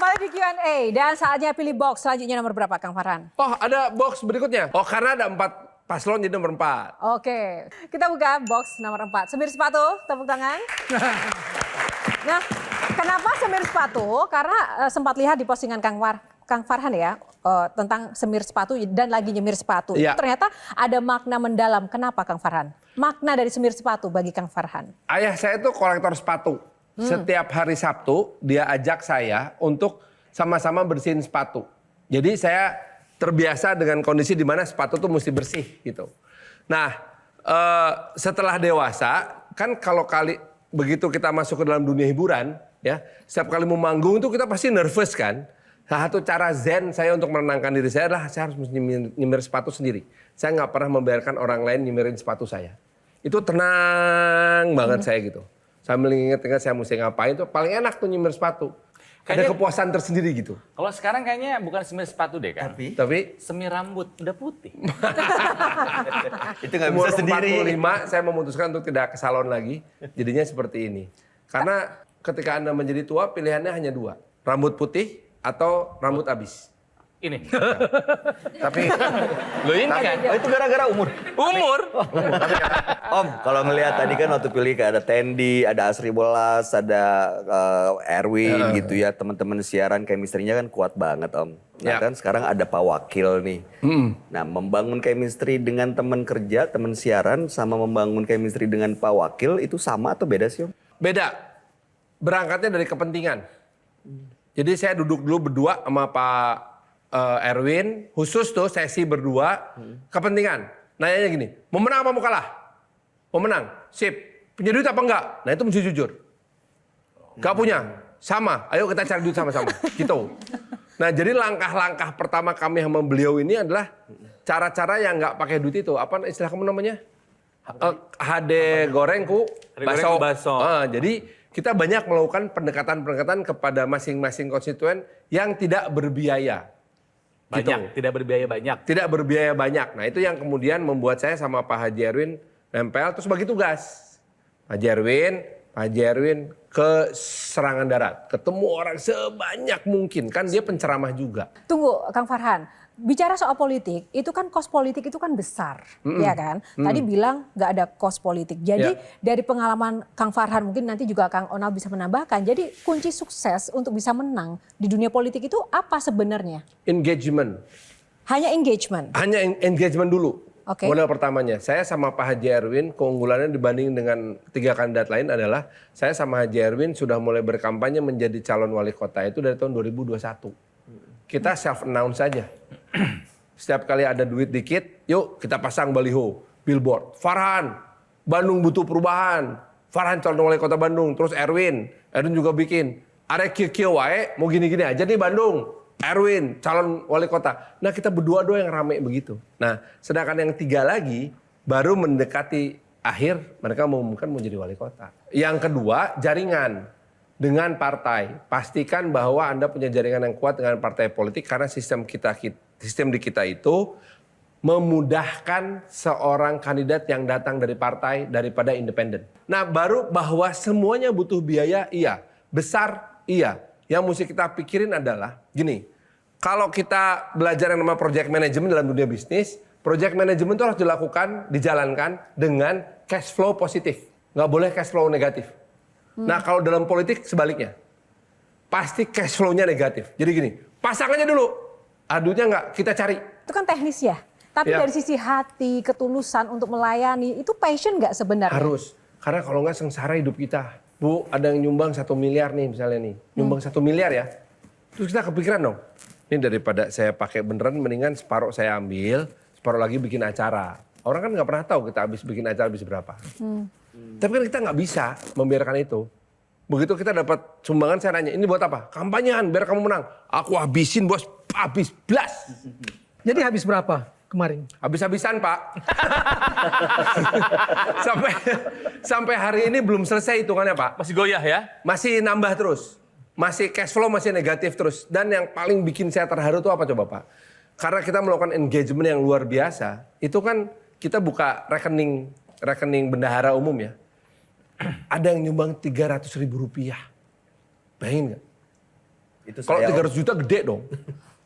kembali di Q&A dan saatnya pilih box. Selanjutnya nomor berapa Kang Farhan? Oh ada box berikutnya. Oh karena ada 4 paslon jadi nomor 4. Oke, kita buka box nomor 4. Semir sepatu, tepuk tangan. Nah, kenapa semir sepatu? Karena sempat lihat di postingan Kang Farhan ya, tentang semir sepatu dan lagi nyemir sepatu. Iya. Ternyata ada makna mendalam. Kenapa Kang Farhan? Makna dari semir sepatu bagi Kang Farhan. Ayah saya itu kolektor sepatu. Setiap hari Sabtu dia ajak saya untuk sama-sama bersihin sepatu. Jadi saya terbiasa dengan kondisi di mana sepatu tuh mesti bersih gitu. Nah setelah dewasa kan kalau begitu kita masuk ke dalam dunia hiburan ya, setiap kali mau manggung tuh kita pasti nervous kan. Salah satu cara zen saya untuk menenangkan diri saya adalah saya harus nyemir sepatu sendiri. Saya nggak pernah membiarkan orang lain nyemirin sepatu saya. Itu tenang banget saya gitu. Sambil ingat-ingat saya mesti ngapain tuh paling enak tuh nyemir sepatu. Ada kepuasan tersendiri gitu. Kalau sekarang kayaknya bukan semir sepatu deh kan. Tapi semir rambut udah putih. Itu nggak umur bisa sendiri. 45 saya memutuskan untuk tidak ke salon lagi. Jadinya seperti ini. Karena ketika Anda menjadi tua pilihannya hanya 2. Rambut putih atau rambut habis. Ini. Tapi Lo ini kan? Oh itu gara-gara umur. Umur. Om, kalau ngelihat tadi kan waktu pilih ada Tendi, ada Asri Bolas, ada Erwin gitu ya. Teman-teman siaran chemistry-nya kan kuat banget Om. Nah Ya. kan sekarang ada Pak Wakil nih. Nah membangun chemistry dengan teman kerja, teman siaran sama membangun chemistry dengan Pak Wakil itu sama atau beda sih Om? beda. Berangkatnya dari kepentingan. Jadi saya duduk dulu berdua sama Pak Erwin, khusus tuh sesi berdua, kepentingan. Nanyanya gini, mau menang apa mau kalah? Mau menang, sip. Punya duit apa enggak? Nah itu mesti jujur. Gak punya, sama. Ayo kita cari duit sama-sama, gitu. Nah jadi langkah-langkah pertama kami sama beliau ini adalah cara-cara yang nggak pakai duit itu. Apa istilah kamu namanya? HD goreng ku baso. Jadi kita banyak melakukan pendekatan-pendekatan kepada masing-masing konstituen yang tidak berbiaya. Banyak, tidak berbiaya banyak. Tidak berbiaya banyak. Nah itu yang kemudian membuat saya sama Pak Haji Erwin nempel terus bagi tugas. Pak Haji Erwin ke serangan darat. Ketemu orang sebanyak mungkin. Kan dia penceramah juga. Tunggu Kang Farhan, bicara soal politik, itu kan kos politik itu kan besar, ya kan? Tadi bilang nggak ada kos politik. Jadi dari pengalaman Kang Farhan mungkin nanti juga Kang Onal bisa menambahkan. Jadi kunci sukses untuk bisa menang di dunia politik itu apa sebenarnya? Engagement. Hanya engagement. Hanya engagement dulu. Oke. Modal pertamanya. Saya sama Pak Haji Erwin keunggulannya dibanding dengan 3 kandidat lain adalah saya sama Haji Erwin sudah mulai berkampanye menjadi calon wali kota itu dari tahun 2021. Kita self announce saja. Setiap kali ada duit dikit, yuk kita pasang baliho, billboard. Farhan, Bandung butuh perubahan. Farhan calon wali kota Bandung. Terus Erwin juga bikin. Are kio wae, mau gini-gini aja nih Bandung. Erwin, calon wali kota. Nah kita berdua yang rame begitu. Nah sedangkan yang 3 lagi baru mendekati akhir mereka mengumumkan mau jadi wali kota. Yang kedua jaringan. Dengan partai, pastikan bahwa Anda punya jaringan yang kuat dengan partai politik karena sistem di kita itu memudahkan seorang kandidat yang datang dari partai daripada independen. Nah, baru bahwa semuanya butuh biaya, iya, besar, iya. Yang mesti kita pikirin adalah gini, kalau kita belajar yang namanya project management dalam dunia bisnis, project management itu harus dijalankan dengan cash flow positif, nggak boleh cash flow negatif. Nah kalau dalam politik sebaliknya. Pasti cash flow-nya negatif. Jadi gini, pasangannya dulu. Adunya nggak, kita cari. Itu kan teknis ya. Tapi Ya. dari sisi hati, ketulusan untuk melayani, itu passion nggak sebenarnya? Harus. Karena kalau nggak sengsara hidup kita. Bu, ada yang nyumbang 1 miliar nih misalnya nih. Nyumbang 1 miliar ya. Terus kita kepikiran dong. Ini daripada saya pakai beneran, mendingan separuh saya ambil, separuh lagi bikin acara. Orang kan nggak pernah tahu kita habis bikin acara habis berapa. Tapi kan kita nggak bisa membiarkan itu. Begitu kita dapat sumbangan saya nanya, ini buat apa? Kampanyean biar kamu menang. Aku habisin bos, habis blas. Jadi habis berapa kemarin? Habis-habisan Pak. sampai hari ini belum selesai hitungannya Pak. Masih goyah ya? Masih nambah terus. Masih cash flow masih negatif terus. Dan yang paling bikin saya terharu itu apa coba Pak? Karena kita melakukan engagement yang luar biasa. Itu kan kita buka rekening bendahara umum ya. Ada yang nyumbang 300.000 rupiah. Bayangin gak? Itu Kalau saya, 300 juta gede dong.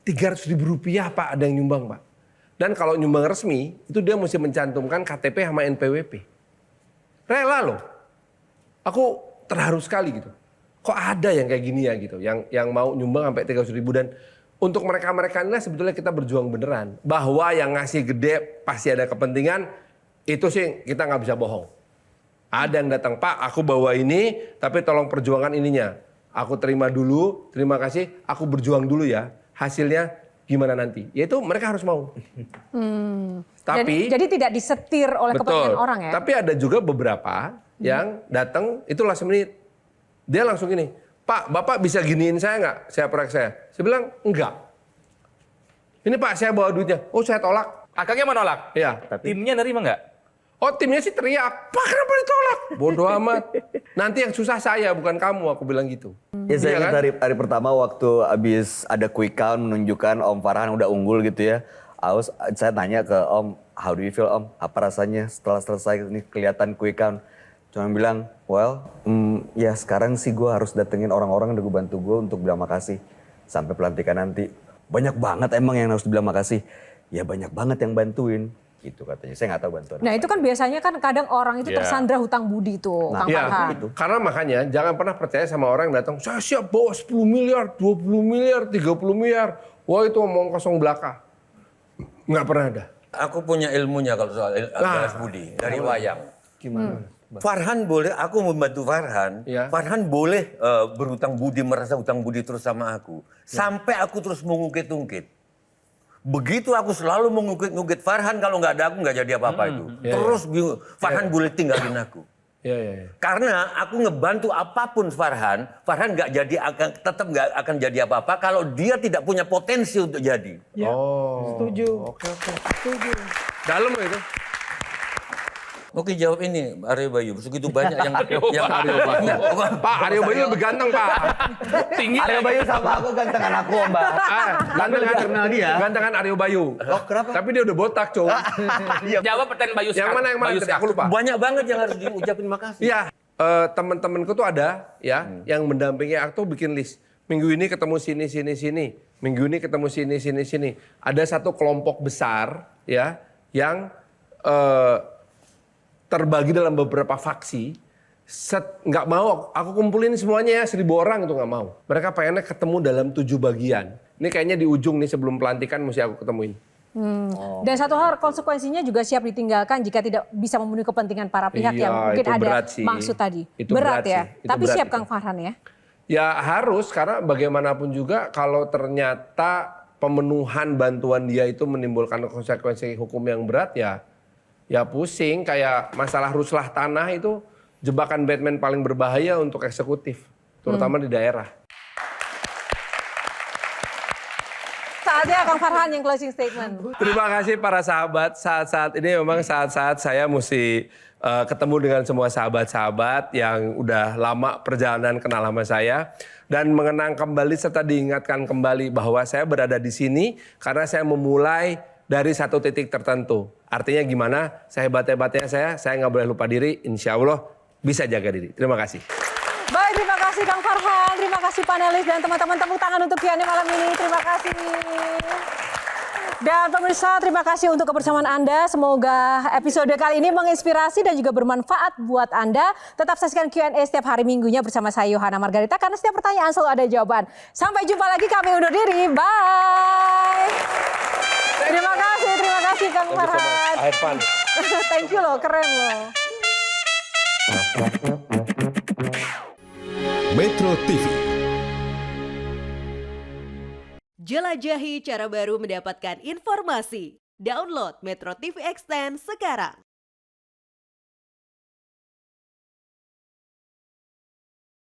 300 ribu rupiah Pak ada yang nyumbang Pak. Dan kalau nyumbang resmi itu dia mesti mencantumkan KTP sama NPWP. Rela loh. Aku terharu sekali gitu. Kok ada yang kayak gini ya gitu. Yang mau nyumbang sampai 300 ribu. Dan untuk mereka-mereka ini sebetulnya kita berjuang beneran. Bahwa yang ngasih gede pasti ada kepentingan. Itu sih kita nggak bisa bohong. Ada yang datang, Pak aku bawa ini tapi tolong perjuangan ininya. Aku terima dulu, terima kasih, aku berjuang dulu ya. Hasilnya gimana nanti? Ya itu mereka harus mau. Tapi jadi tidak disetir oleh kepentingan orang ya. Tapi ada juga beberapa yang datang itu last menit. Dia langsung gini, Pak, Bapak bisa giniin saya nggak? Saya proyek saya. Saya bilang enggak. Ini Pak saya bawa duitnya. Oh saya tolak. Kakaknya menolak. Iya. Timnya nerima nggak? Oh timnya sih teriak, Pak kenapa ditolak? Bodoh amat. Nanti yang susah saya bukan kamu, aku bilang gitu. Ya saya Iya ingat kan? hari pertama waktu abis ada quick count menunjukkan Om Farhan udah unggul gitu ya. Saya tanya ke Om, how do you feel Om? Apa rasanya setelah selesai ini kelihatan quick count? Cuma bilang, well, ya sekarang sih gue harus datengin orang-orang yang udah bantu gue untuk bilang makasih. Sampai pelantikan nanti. Banyak banget emang yang harus dibilang makasih. Ya banyak banget yang bantuin. Gitu katanya, saya nggak tahu bantuan. Nah itu kan biasanya kan kadang orang itu tersandra hutang budi tuh, Kang Iya, Farhan. karena makanya jangan pernah percaya sama orang yang datang, saya siap bawa 10 miliar, 20 miliar, 30 miliar. Wah itu omong kosong belaka. Nggak pernah ada. Aku punya ilmunya kalau soal balas budi dari wayang. Gimana? Farhan boleh, aku membantu Farhan. Ya. Farhan boleh berhutang budi, merasa hutang budi terus sama aku. Sampai aku terus mengungkit-ungkit. Begitu aku selalu mengungkit-ungkit Farhan, kalau nggak ada aku nggak jadi apa-apa itu. Terus Farhan boleh tinggalin aku. Iya. Karena aku ngebantu apapun Farhan nggak jadi tetap nggak akan jadi apa-apa kalau dia tidak punya potensi untuk jadi. Ya, Oh. setuju. Oke. Setuju. Dalam loh itu. Oke jawab ini Aryo Bayu. Segitu banyak yang Pak Aryo Bayu lebih ganteng Pak. Tinggi. Aryo Bayu sama aku gantengan aku Om Mbak. Gantengan kenal dia. Gantengan Aryo Bayu. Oh kenapa? Tapi dia udah botak cow. Jawab pertanyaan Bayu Yang mana Bayu tadi? Aku lupa. banyak banget yang harus diucapin makasih. Iya, teman-temanku tuh ada ya yang mendampingi aku tuh bikin list. Minggu ini ketemu sini. Minggu ini ketemu sini. Ada satu kelompok besar ya yang terbagi dalam beberapa faksi. Nggak mau aku kumpulin semuanya ya 1.000 orang itu nggak mau. Mereka pengennya ketemu dalam 7 bagian. Ini kayaknya di ujung nih sebelum pelantikan mesti aku ketemuin. Dan satu hal konsekuensinya juga siap ditinggalkan jika tidak bisa memenuhi kepentingan para pihak Iya, yang mungkin itu ada berat sih. maksud tadi. Itu berat berat ya. sih. Itu Tapi berat siap itu. Kang Farhan ya. Ya harus karena bagaimanapun juga kalau ternyata pemenuhan bantuan dia itu menimbulkan konsekuensi hukum yang berat ya pusing. Kayak masalah ruslah tanah itu jebakan Batman paling berbahaya untuk eksekutif, terutama di daerah. Saatnya Kang Farhan yang closing statement. Terima kasih para sahabat. Saat-saat ini memang saat-saat saya mesti ketemu dengan semua sahabat-sahabat yang udah lama perjalanan kenal sama saya. Dan mengenang kembali serta diingatkan kembali bahwa saya berada di sini karena saya memulai dari satu titik tertentu. Artinya gimana? Saya hebat-hebatnya saya nggak boleh lupa diri. Insya Allah bisa jaga diri. Terima kasih. Baik, terima kasih Kang Farhan, terima kasih panelis dan teman-teman, tepuk tangan untuk Q&A malam ini. Terima kasih. Dan pemirsa, terima kasih untuk kebersamaan Anda. Semoga episode kali ini menginspirasi dan juga bermanfaat buat Anda. Tetap saksikan Q&A setiap hari Minggunya bersama saya Yohana Margarita karena setiap pertanyaan selalu ada jawaban. Sampai jumpa lagi, kami undur diri. Bye. Terima kasih Kang Farhan. Have fun. Thank you loh, keren loh. Metro TV. Jelajahi cara baru mendapatkan informasi. Download Metro TV Extend sekarang.